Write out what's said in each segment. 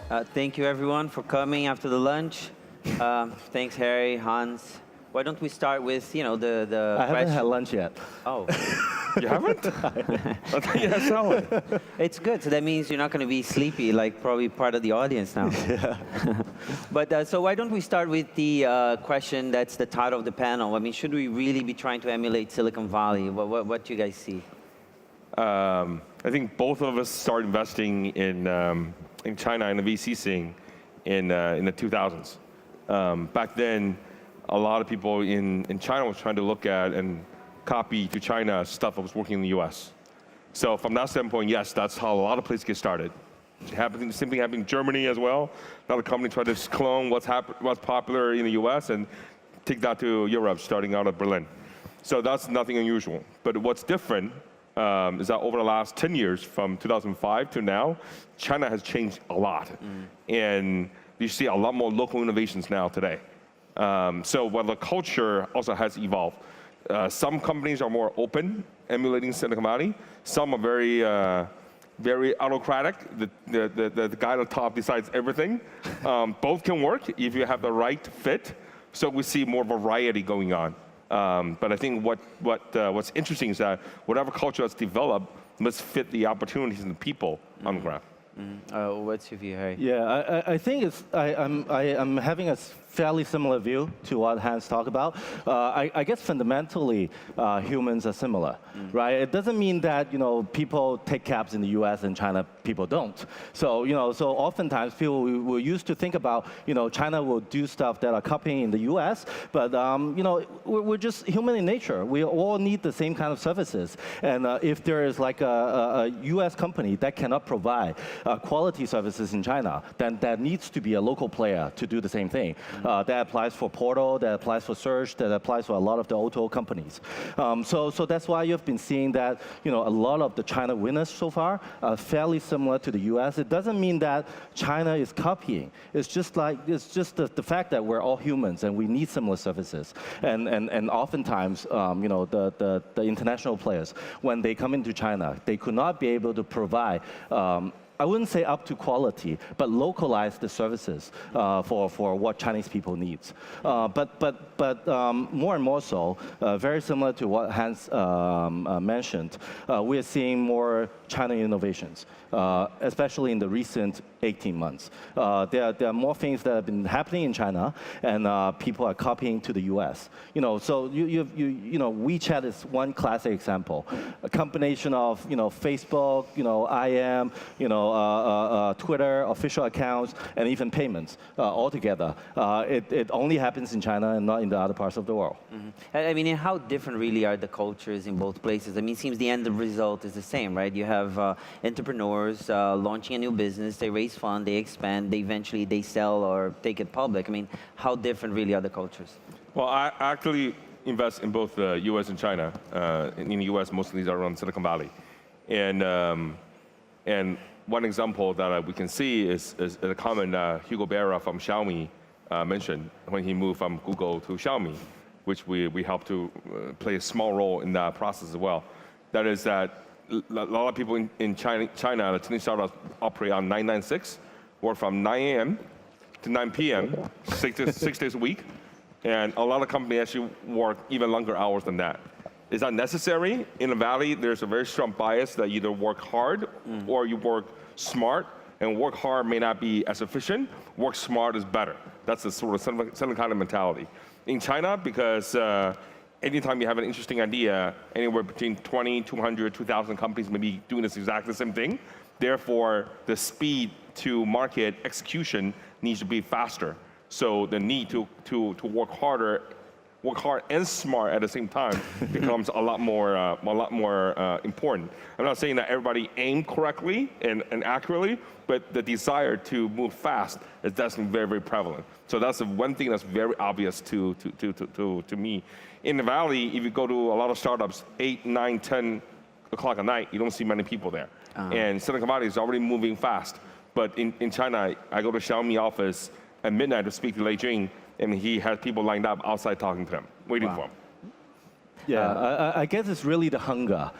Thank you, everyone, for coming after the lunch. Thanks, Harry, Hans. Why don't we start with, the I haven't question. had lunch yet. Oh, You haven't? I thought you had salad. it's good. So that means you're not going to be sleepy, like probably part of the audience now. Yeah. But so why don't we start with the question that's the title of the panel? I mean, should we really be trying to emulate Silicon Valley? What do you guys see? I think both of us started investing in China in the VC scene in the 2000s. Back then, a lot of people in China was trying to look at and copy to China stuff that was working in the US. So from that standpoint, yes, that's how a lot of places get started. The same thing happened in Germany as well. Another company tried to clone what's popular in the US and take that to Europe, starting out of Berlin. So that's nothing unusual. But what's different is that over the last 10 years, from 2005 to now, China has changed a lot. And you see a lot more local innovations now today. So while the culture also has evolved, some companies are more open, emulating Silicon Valley. Some are very autocratic. The guy at the top decides everything. Both can work if you have the right fit. So we see more variety going on. But I think what's interesting is that whatever culture that's developed must fit the opportunities and the people on the ground. What's your view, Harry? Yeah, I think I'm having a fairly similar view to what Hans talked about. I guess fundamentally, humans are similar, right? It doesn't mean that people take cabs in the U.S. and China people don't. So so oftentimes people will used to think about China will do stuff that are copying in the U.S. But we're just human in nature. We all need the same kind of services. And if there is like a U.S. company that cannot provide quality services in China, then that needs to be a local player to do the same thing. That applies for Portal, that applies for Search, that applies for a lot of the auto companies. So that's why you've been seeing that a lot of the China winners so far are fairly similar to the U.S. It doesn't mean that China is copying. It's just the fact that we're all humans and we need similar services. And oftentimes, the international players, when they come into China, they could not be able to provide I wouldn't say up to quality, but localize the services for what Chinese people needs. But more and more so, very similar to what Hans mentioned, we are seeing more China innovations, especially in the recent 18 months. There are more things that have been happening in China, and people are copying to the U.S. So WeChat is one classic example. A combination of Facebook, IM, Twitter, official accounts, and even payments all together. It only happens in China and not in the other parts of the world. I mean, how different really are the cultures in both places? I mean, it seems the end result is the same, right? You have entrepreneurs launching a new business, they raise funds, they expand, they sell or take it public. I mean, how different really are the cultures? Well, I actually invest in both the U.S. and China. In the U.S., most of these are around Silicon Valley. And one example that we can see is a comment Hugo Berra from Xiaomi mentioned when he moved from Google to Xiaomi, which we helped to play a small role in that process as well. That is that a lot of people in China, the Chinese startups operate on 996, work from 9 a.m. to 9 p.m., 6 days a week. And a lot of companies actually work even longer hours than that. Is that necessary? In the Valley, there's a very strong bias that you either work hard or you work smart. And work hard may not be as efficient. Work smart is better. That's the sort of Silicon kind of mentality. In China, because anytime you have an interesting idea, anywhere between 20, 200, 2,000 companies may be doing this exactly the same thing. Therefore, the speed to market execution needs to be faster. So the need to work hard and smart at the same time becomes a lot more important. I'm not saying that everybody aimed correctly and accurately, but the desire to move fast is definitely very, very prevalent. So that's the one thing that's very obvious to me. In the Valley, if you go to a lot of startups, 8, 9, 10 o'clock at night, you don't see many people there. And Silicon Valley is already moving fast. But in China, I go to Xiaomi office at midnight to speak to Lei Jun, and he has people lined up outside talking to him, waiting for him. Yeah, I guess it's really the hunger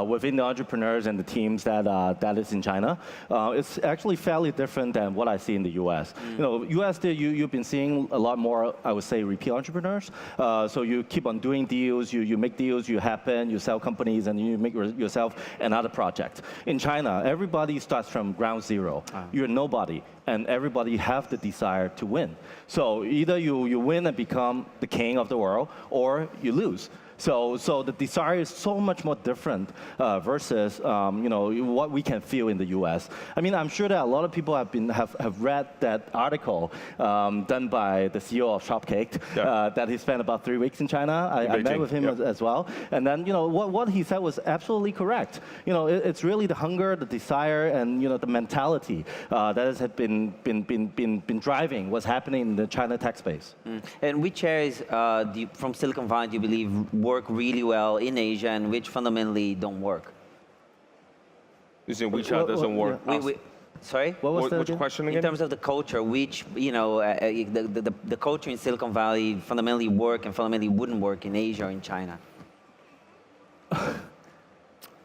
within the entrepreneurs and the teams that is in China. It's actually fairly different than what I see in the U.S. You know, U.S. you've been seeing a lot more, I would say, repeat entrepreneurs. So you keep on doing deals, you make deals, you happen, you sell companies, and you make yourself another project. In China, everybody starts from ground zero. You're nobody, and everybody have the desire to win. So either you win and become the king of the world, or you lose. So the desire is so much more different versus you know, what we can feel in the U.S. I mean, I'm sure that a lot of people have read that article done by the CEO of Shopcake that he spent about 3 weeks in China. I met with him as well, and then you know what he said was absolutely correct. You know, it's really the hunger, the desire, and you know the mentality that has been driving what's happening in the China tech space. And which areas from Silicon Valley do you believe work really well in Asia and which fundamentally don't work? You say WeChat doesn't work? Sorry? What was which question again? In terms of the culture, which, you know, the culture in Silicon Valley fundamentally work and fundamentally wouldn't work in Asia or in China?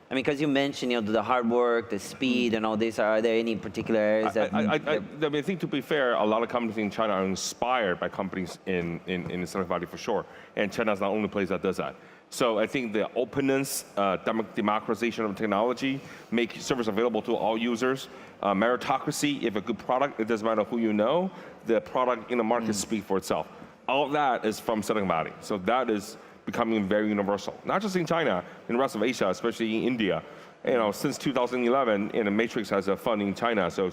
I mean, because you mentioned, you know, the hard work, the speed, and all this. Are there any particular areas that? I mean, I think to be fair, a lot of companies in China are inspired by companies in Silicon Valley for sure. And China is not the only place that does that. So I think the openness, democratization of technology, make service available to all users, meritocracy. If a good product, it doesn't matter who you know, the product in the market speaks for itself. All of that is from Silicon Valley. So that is becoming very universal, not just in China, in the rest of Asia, especially in India. You know, since 2011, and the Matrix has a fund in China, so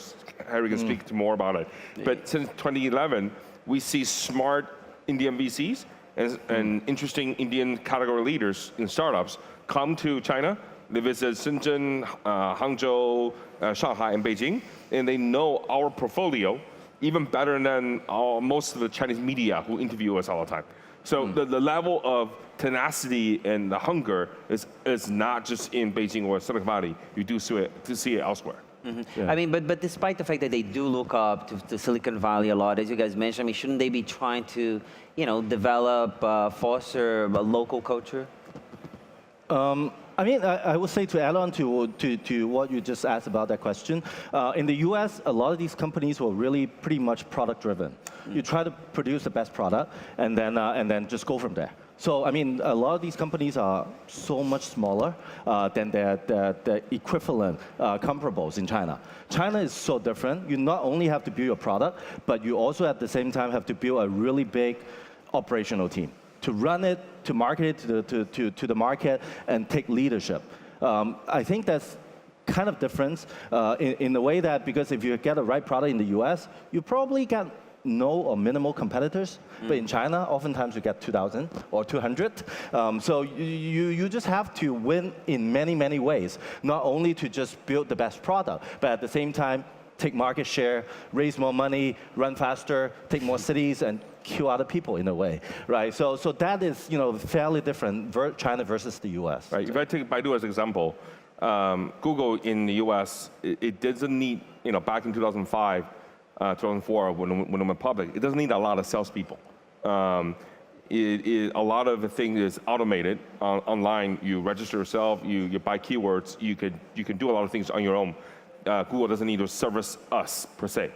Harry can speak more about it. But since 2011, we see smart Indian VCs and interesting Indian category leaders in startups come to China. They visit Shenzhen, Hangzhou, Shanghai, and Beijing, and they know our portfolio even better than most of the Chinese media who interview us all the time. So the level of tenacity and the hunger is not just in Beijing or Silicon Valley. You do see it elsewhere. I mean, but despite the fact that they do look up to Silicon Valley a lot, as you guys mentioned, I mean, shouldn't they be trying to, you know, develop, foster a local culture? I mean, I would say to add on to what you just asked about that question, in the US, a lot of these companies were really pretty much product driven. You try to produce the best product and then just go from there. So, I mean, a lot of these companies are so much smaller than their equivalent comparables in China. China is so different. You not only have to build your product, but you also at the same time have to build a really big operational team to run it, to market it to the market, and take leadership. I think that's kind of different in the way that, because if you get the right product in the US, you probably get no or minimal competitors. But in China, oftentimes you get 2,000 or 200. So you just have to win in many, many ways, not only to just build the best product, but at the same time, take market share, raise more money, run faster, take more cities, and kill other people in a way, right? So that is, you know, fairly different, China versus the US. Right. If I take Baidu as an example, Google in the US, it doesn't need, you know, back in 2005, 2004, when it went public, it doesn't need a lot of salespeople. A lot of the thing is automated online. You register yourself, you buy keywords, you can do a lot of things on your own. Google doesn't need to service us per se.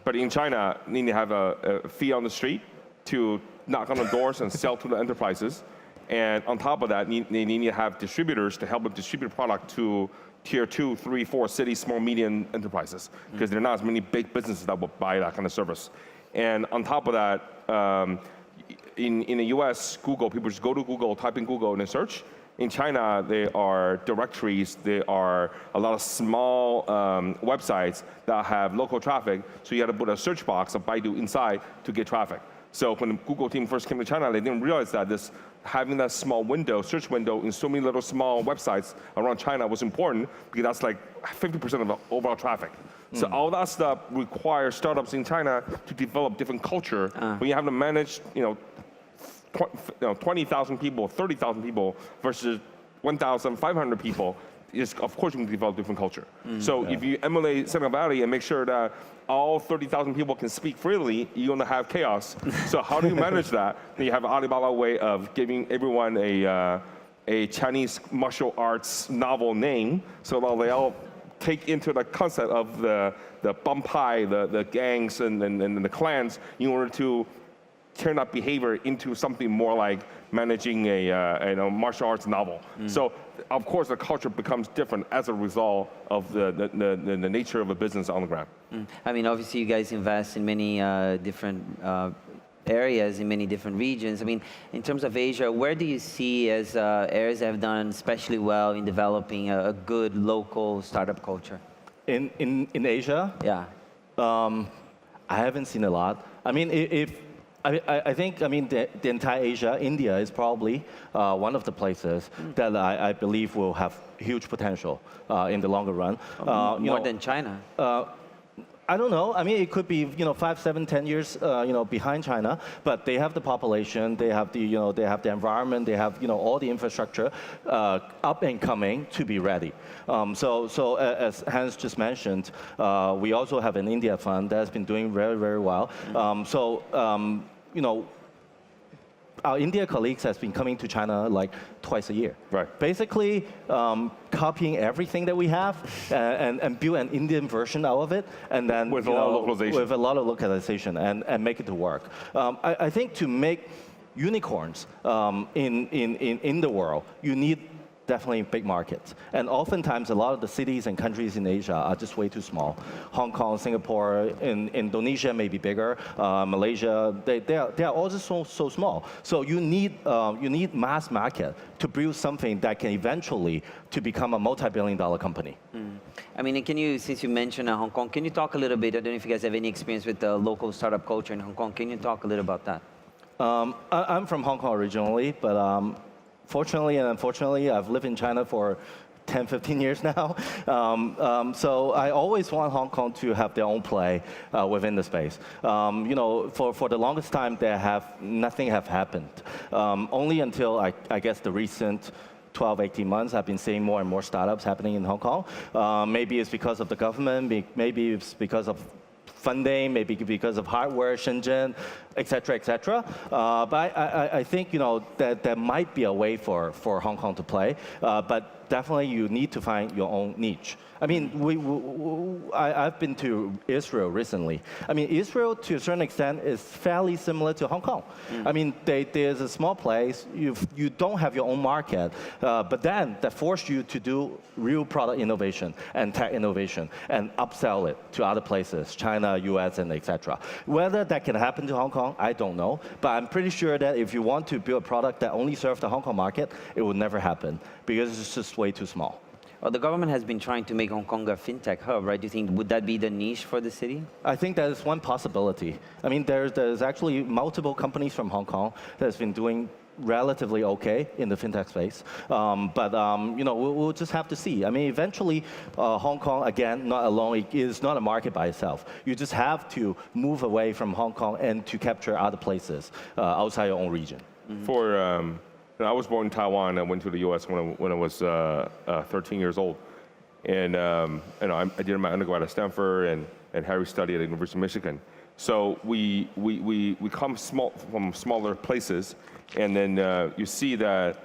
But in China, you need to have a fee on the street to knock on the doors and sell to the enterprises. And on top of that, they need to have distributors to help them distribute product to tier 2, 3, 4 cities, small, medium enterprises, because there are not as many big businesses that will buy that kind of service. And on top of that, in the US, Google, people just go to Google, type in Google and they search. In China, there are directories, there are a lot of small websites that have local traffic, so you have to put a search box of Baidu inside to get traffic. So when the Google team first came to China, they didn't realize that having that small window, search window, in so many little small websites around China was important, because that's like 50% of the overall traffic. So all that stuff requires startups in China to develop different culture. When you have to manage, 20,000 people, 30,000 people versus 1,500 people, of course, you can develop different culture. So if you emulate Silicon Valley and make sure that all 30,000 people can speak freely, you're going to have chaos. So how do you manage that? Then you have Alibaba way of giving everyone a Chinese martial arts novel name, so that they all take into the concept of the bampai, the gangs and the clans, in order to turn that behavior into something more like managing a martial arts novel. So, of course, the culture becomes different as a result of the nature of a business on the ground. I mean, obviously, you guys invest in many different areas, in many different regions. I mean, in terms of Asia, where do you see as areas that have done especially well in developing a good local startup culture? In Asia? Yeah. I haven't seen a lot. I mean, I think the entire Asia, India is probably one of the places that I believe will have huge potential in the longer run. More than China. I don't know. I mean, it could be 5, 7, 10 years behind China, but they have the population, they have the they have the environment, they have all the infrastructure up and coming to be ready. So as Hans just mentioned, we also have an India fund that has been doing very, very well. Our India colleagues has been coming to China like twice a year. Right. Basically, copying everything that we have and build an Indian version out of it, and then with a lot of localization. With a lot of localization and make it to work. I think to make unicorns in the world, you need definitely big markets. And oftentimes, a lot of the cities and countries in Asia are just way too small. Hong Kong, Singapore, Indonesia may be bigger. Malaysia, they are all just so small. So you need mass market to build something that can eventually to become a multi-billion-dollar company. I mean, since you mentioned Hong Kong, can you talk a little bit? I don't know if you guys have any experience with the local startup culture in Hong Kong. Can you talk a little about that? I'm from Hong Kong originally, but fortunately and unfortunately, I've lived in China for 10, 15 years now. So I always want Hong Kong to have their own play within the space. For the longest time, nothing have happened. Only until I guess the recent 12, 18 months, I've been seeing more and more startups happening in Hong Kong. Maybe it's because of the government, maybe it's because of funding, maybe because of hardware, Shenzhen, et cetera, et cetera. But I think that there might be a way for Hong Kong to play, but definitely you need to find your own niche. I mean, I've been to Israel recently. I mean, Israel, to a certain extent, is fairly similar to Hong Kong. I mean, there's a small place, you don't have your own market, but then that forced you to do real product innovation and tech innovation and upsell it to other places, China, US, and et cetera. Whether that can happen to Hong Kong, I don't know. But I'm pretty sure that if you want to build a product that only serves the Hong Kong market, it will never happen because it's just way too small. Well, the government has been trying to make Hong Kong a fintech hub, right? Do you think, would that be the niche for the city? I think that is one possibility. I mean, there's actually multiple companies from Hong Kong that has been doing relatively okay in the fintech space. But we'll just have to see. I mean, eventually, Hong Kong, again, not alone, it is not a market by itself. You just have to move away from Hong Kong and to capture other places outside your own region. I was born in Taiwan. I went to the U.S. when I was 13 years old, and I did my undergrad at Stanford, and Harry studied at the University of Michigan. So we come from smaller places, and then you see that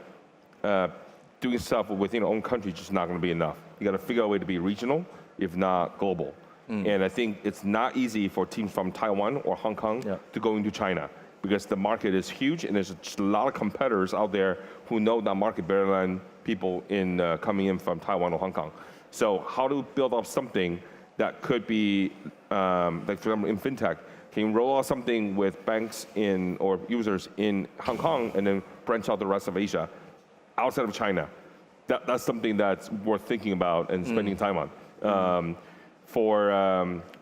doing stuff within your own country is just not going to be enough. You got to figure out a way to be regional, if not global. And I think it's not easy for teams from Taiwan or Hong Kong to go into China, because the market is huge and there's just a lot of competitors out there who know that market better than people coming in from Taiwan or Hong Kong. So how to build up something that could be, like for example in fintech, can you roll out something with banks or users in Hong Kong and then branch out the rest of Asia outside of China? That's something that's worth thinking about and spending time on.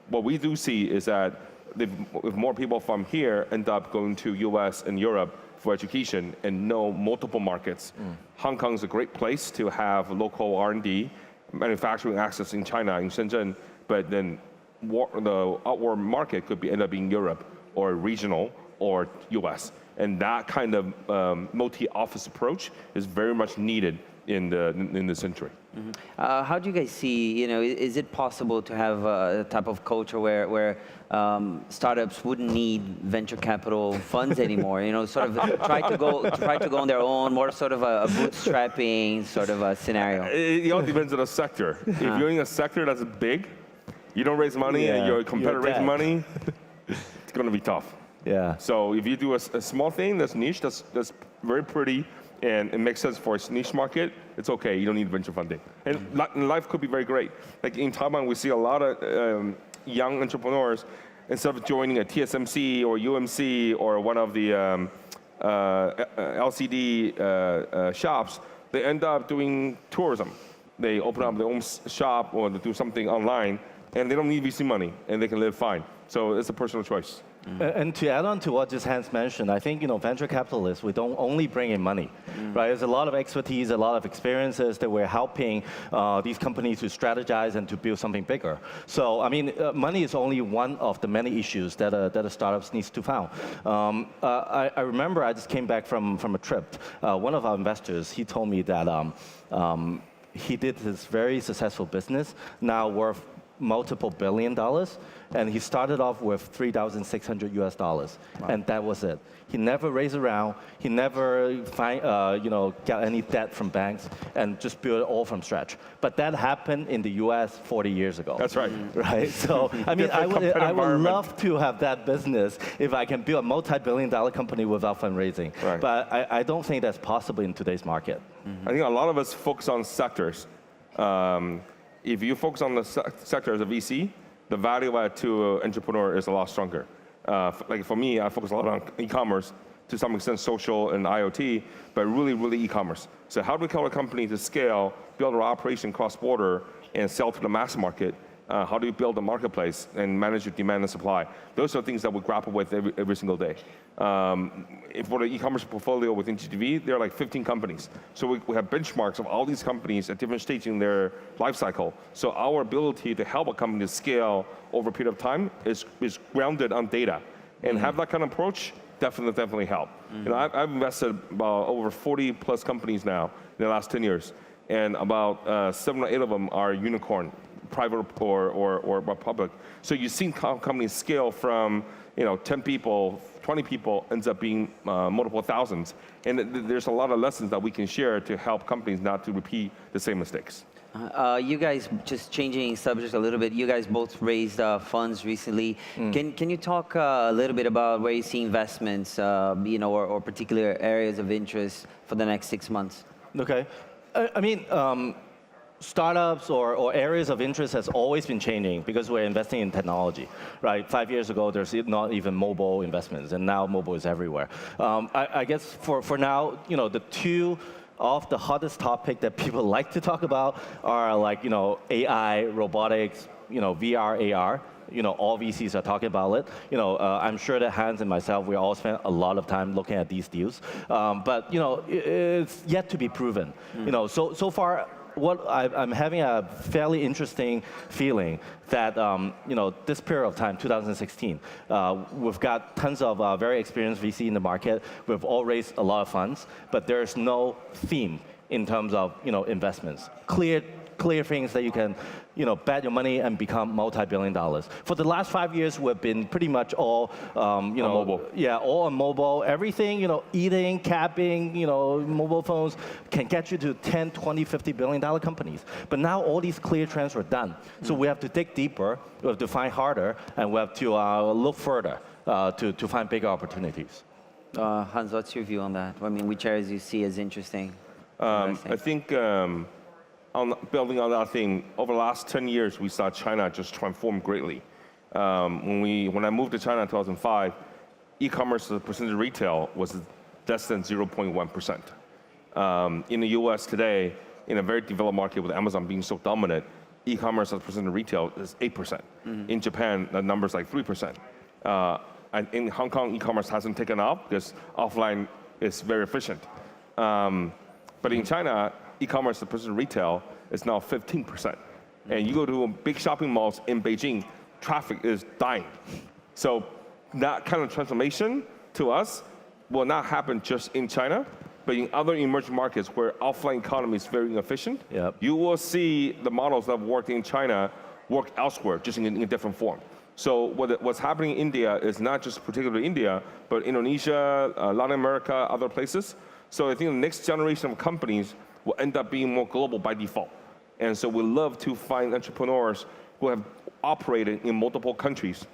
What we do see is that if more people from here end up going to US and Europe for education and know multiple markets, Hong Kong is a great place to have local R&D, manufacturing access in China, in Shenzhen, but then the outward market could end up being Europe or regional or US. And that kind of multi-office approach is very much needed in the century. How do you guys see, is it possible to have a type of culture where startups wouldn't need venture capital funds anymore? Sort of try to go on their own, more sort of a bootstrapping sort of a scenario. It all depends on the sector. If you're in a sector that's big, you don't raise money and your competitor raises money, it's going to be tough. Yeah. So if you do a small thing that's niche, that's very pretty, and it makes sense for a niche market, it's okay. You don't need venture funding. And life could be very great. Like in Taiwan, we see a lot of young entrepreneurs, instead of joining a TSMC or UMC or one of the LCD shops, they end up doing tourism. They open up their own shop or they do something online, and they don't need VC money, and they can live fine. So it's a personal choice. And to add on to what just Hans mentioned, I think venture capitalists, we don't only bring in money, right? There's a lot of expertise, a lot of experiences that we're helping these companies to strategize and to build something bigger. So I mean, money is only one of the many issues that a startup needs to found. I remember I just came back from a trip. One of our investors, he told me that he did his very successful business, now worth multiple $1 billion, and he started off with $3,600 US, and that was it. He never raised a round. He never got any debt from banks, and just built it all from scratch. But that happened in the US 40 years ago. That's right. Right. So I mean, I would love to have that business if I can build a multi-billion-dollar company without fundraising. Right. But I don't think that's possible in today's market. I think a lot of us focus on sectors. If you focus on the sector as a VC, the value add to an entrepreneur is a lot stronger. Like for me, I focus a lot on e-commerce, to some extent social and IoT, but really e-commerce. So how do we tell a company to scale, build our operation cross-border, and sell to the mass market? How do you build a marketplace and manage your demand and supply? Those are things that we grapple with every single day. For the e-commerce portfolio within GTV, there are like 15 companies. So we have benchmarks of all these companies at different stages in their life cycle. So our ability to help a company scale over a period of time is grounded on data. And have that kind of approach definitely help. I've invested about over 40 plus companies now in the last 10 years. And about 7 or 8 of them are unicorn, private or public. So you've seen companies scale from 10 people, 20 people, ends up being multiple thousands. And there's a lot of lessons that we can share to help companies not to repeat the same mistakes. You guys, just changing subjects a little bit, you guys both raised funds recently. Can you talk a little bit about where you see investments, or particular areas of interest for the next 6 months? Okay. I mean, startups or areas of interest has always been changing because we're investing in technology, right? 5 years ago, there's not even mobile investments, and now mobile is everywhere. I guess for now, the two of the hottest topic that people like to talk about are like, AI, robotics, VR, AR. All VCs are talking about it. I'm sure that Hans and myself, we all spend a lot of time looking at these deals. But, it's yet to be proven. So far, I'm having a fairly interesting feeling that this period of time, 2016, we've got tons of very experienced VC in the market. We've all raised a lot of funds, but there's no theme in terms of investments. Clear things that you can bet your money and become multi-billion dollars. For the last 5 years, we've been pretty much all on mobile. Yeah, all on mobile. Everything, eating, capping, mobile phones can get you to 10, 20, $50 billion companies. But now all these clear trends are done. So we have to dig deeper, we have to find harder, and we have to look further to find bigger opportunities. Hans, what's your view on that? I mean, which areas you see as interesting? I think building on that thing, over the last 10 years, we saw China just transform greatly. When I moved to China in 2005, e-commerce as a percentage of retail was less than 0.1%. In the US today, in a very developed market with Amazon being so dominant, e-commerce as a percentage of retail is 8%. In Japan, the number is like 3%. And in Hong Kong, e-commerce hasn't taken off because offline is very efficient. But in China, e-commerce as a percentage of retail is now 15%. And you go to big shopping malls in Beijing, traffic is dying. So that kind of transformation to us will not happen just in China. But in other emerging markets where offline economy is very inefficient, Yep. you will see the models that work in China work elsewhere, just in a different form. So what's happening in India is not just particularly India, but Indonesia, Latin America, other places. So I think the next generation of companies will end up being more global by default. And so we love to find entrepreneurs who have operated in multiple countries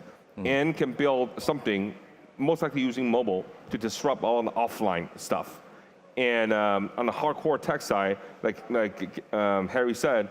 and can build something, most likely using mobile, to disrupt all the offline stuff. And on the hardcore tech side, like Harry said,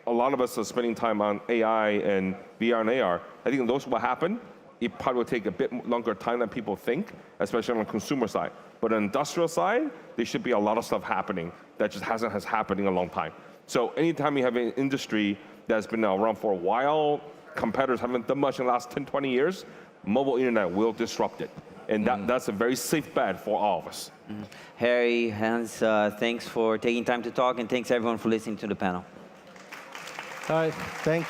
a lot of us are spending time on AI and VR and AR. I think those will happen. It probably will take a bit longer time than people think, especially on the consumer side. But on the industrial side, there should be a lot of stuff happening that just hasn't happened in a long time. So anytime you have an industry that's been around for a while, competitors haven't done much in the last 10, 20 years, mobile internet will disrupt it. And that's a very safe bet for all of us. Harry, Hans, thanks for taking time to talk, and thanks everyone for listening to the panel. All right, thanks.